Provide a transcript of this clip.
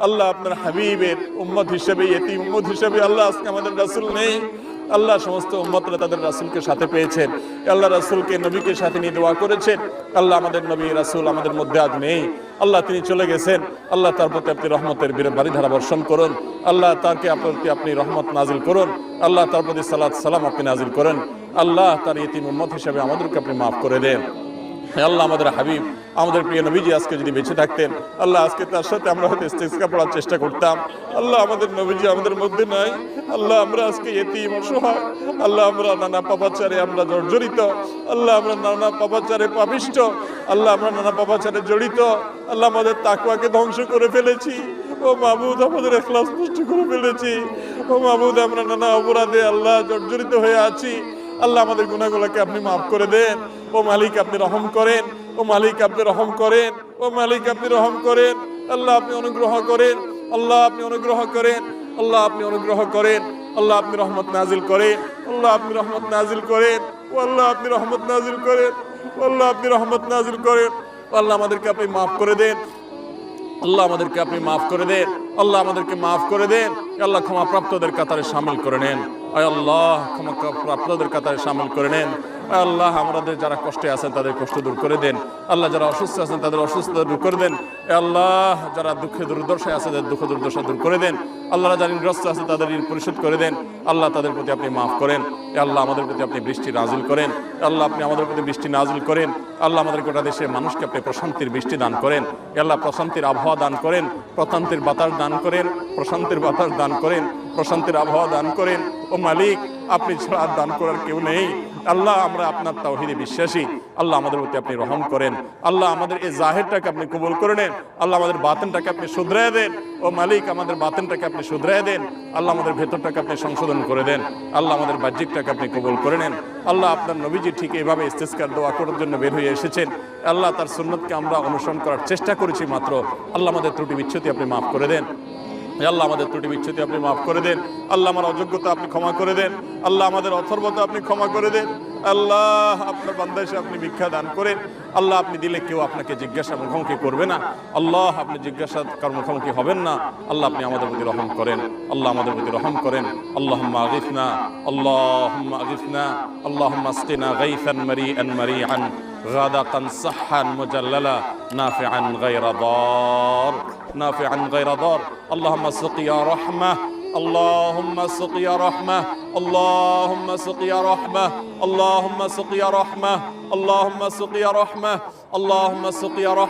আল্লাহ আপনার হাবিবের উম্মত হিসেবে, ইতিম উম্মত হিসেবে আল্লাহ আজকে আমাদের রাসূল নেই। আল্লাহ সমস্ত উম্মতরা তাদের রাসূলকে সাথে পেয়েছেন, আল্লাহ রাসূলকে নবীকে সাথে নিয়ে দোয়া করেছেন। আল্লাহ আমাদের নবী রাসূল আমাদের মধ্যে আজ নেই, আল্লাহ তিনি চলে গেছেন। আল্লাহ তার প্রতি আপনি রহমতের বারিধারা বর্ষণ করুন। আল্লাহ তাকে প্রতি আপনি রহমত নাজিল করুন। আল্লাহ তার প্রতি সালাত সালাম আপনি নাজিল করেন। আল্লাহ তার ইতিম উম্মত হিসেবে আমাদেরকে আপনি মাফ করে দেন। আল্লাহ আমাদের হাবিব, আমাদের প্রিয় নবীজি আজকে যদি বেঁচে থাকতেন, আল্লাহ আজকে তার সাথে আমরা হয়তো ইস্তেসকা পড়ার চেষ্টা করতাম। আল্লাহ আমাদের নবীজি আমাদের মধ্যে নাই। আল্লাহ আমরা আজকে ইতিম অসহায়। আল্লাহ আমরা নানা পাপাচারে আমরা জর্জরিত। আল্লাহ আমরা নানা পাপাচারে পাপিষ্ঠ। আল্লাহ আমরা নানা পাপাচারে জড়িত। আল্লাহ আমাদের তাকওয়াকে ধ্বংস করে ফেলেছি। ও মাহবুদ আমাদের ইখলাস নষ্ট করে ফেলেছি। ও মাহবুদ আমরা নানা অপরাধে আল্লাহ জর্জরিত হয়ে আছি। আল্লাহ আমাদের গুনাহগুলোকে আপনি মাফ করে দেন। ও মালিক আপনি রহম করেন। ও মালিক আপনি রহম করেন। ও মালিক আপনি রহম করেন। আল্লাহ আপনি অনুগ্রহ করেন। আল্লাহ আপনি অনুগ্রহ করেন। আল্লাহ আপনি অনুগ্রহ করেন। আল্লাহ আপনি রহমত নাজিল করেন। আল্লাহ আপনি রহমত নাজিল করেন। ও আল্লাহ আপনি রহমত নাজিল করেন। ও আল্লাহ আপনি রহমত নাজিল করেন। আল্লাহ আমাদেরকে আপনি মাফ করে দেন। আল্লাহ আমাদেরকে আপনি মাফ করে দেন। আল্লাহ আমাদেরকে মাফ করে দেন। আল্লাহ ক্ষমাপ্রাপ্তদের কাতারে শামিল করে নেন। আল্লাহ ক্ষমাপ্রাপ্তদের কাতারে শামিল করে নেন। আল্লাহ আমাদের যারা কষ্টে আছেন তাদের কষ্ট দূর করে দেন। আল্লাহ যারা অসুস্থ আছেন তাদের অসুস্থতা দূর করে দেন। আল্লাহ যারা দুঃখে দুর্দশায় আছে তাদের দুঃখ দুর্দশা দূর করে দেন। আল্লাহ যারা ঋণগ্রস্ত আছে তাদের ঋণ পরিশোধ করে দেন। আল্লাহ তাদের প্রতি আপনি মাফ করেন। আল্লাহ আমাদের প্রতি আপনি বৃষ্টি নাজিল করেন। আল্লাহ আপনি আমাদের প্রতি বৃষ্টি নাজিল করেন। আল্লাহ আমাদের গোটা দেশের মানুষকে আপনি প্রশান্তির বৃষ্টি দান করেন। আল্লাহ প্রশান্তির আবহাওয়া দান করেন। প্রশান্তির বাতাস দান করেন। প্রশান্তির বাতাস দান করেন। প্রশান্তির আবহাওয়া দান করেন। ও মালিক আপনি ছাড়া দান করার কেউ নেই। আল্লাহ আমরা আপনার তাওহীদে বিশ্বাসী। আল্লাহ আমাদের প্রতি আপনি রহম করেন। আল্লাহ আমাদের এই জাহিরটাকে আপনি কবুল করে নেন। আল্লাহ আমাদের বাতিনটাকে আপনি শুধরায় দেন। ও মালিক আমাদের বাতিনটাকে আপনি শুধরায় দেন। আল্লাহ আমাদের ভেতরটাকে আপনি সংশোধন করে দেন। আল্লাহ আমাদের বাহ্যিকটাকে আপনি কবুল করে নেন। আল্লাহ আপনার নবীজি ঠিক এইভাবে ইস্তেসকার দোয়া করার জন্য বের হয়ে এসেছেন। আল্লাহ তার সুন্নতকে আমরা অনুসরণ করার চেষ্টা করেছি মাত্র। আল্লাহ আমাদের ত্রুটি বিচ্ছুতি আপনি মাফ করে দেন। আল্লাহ আমাদের ত্রুটি বিচ্ছুতি আপনি মাফ করে দেন। আল্লাহ আমার অযোগ্যতা আপনি ক্ষমা করে দেন। আল্লাহ আমাদের অথর্বতা আপনি ক্ষমা করে দেন। আল্লাহ আপনার বান্দা এসে আপনি ভিক্ষা দান করেন। আল্লাহ আপনি দিলে কেউ আপনাকে জিজ্ঞাসা মুখোমুখি করবে না। আল্লাহ আপনি জিজ্ঞাসা মুখোমুখি হবেন না। আল্লাহ আপনি আমাদের প্রতি রহম করেন। আল্লাহ আমাদের প্রতি রহম করেন। আল্লাহুম্মা আগিথনা, আল্লাহুম্মা আগিথনা, আল্লাহুম্মা আসকিনা গাইসান মারিআন মারিআন غادقا صحا مجللا نافعا غير ضار نافعا غير ضار اللهم سقيا رحمة اللهم سقيا رحمة اللهم سقيا رحمة اللهم سقيا رحمة اللهم سقيا رحمة اللهم سقيا رحمة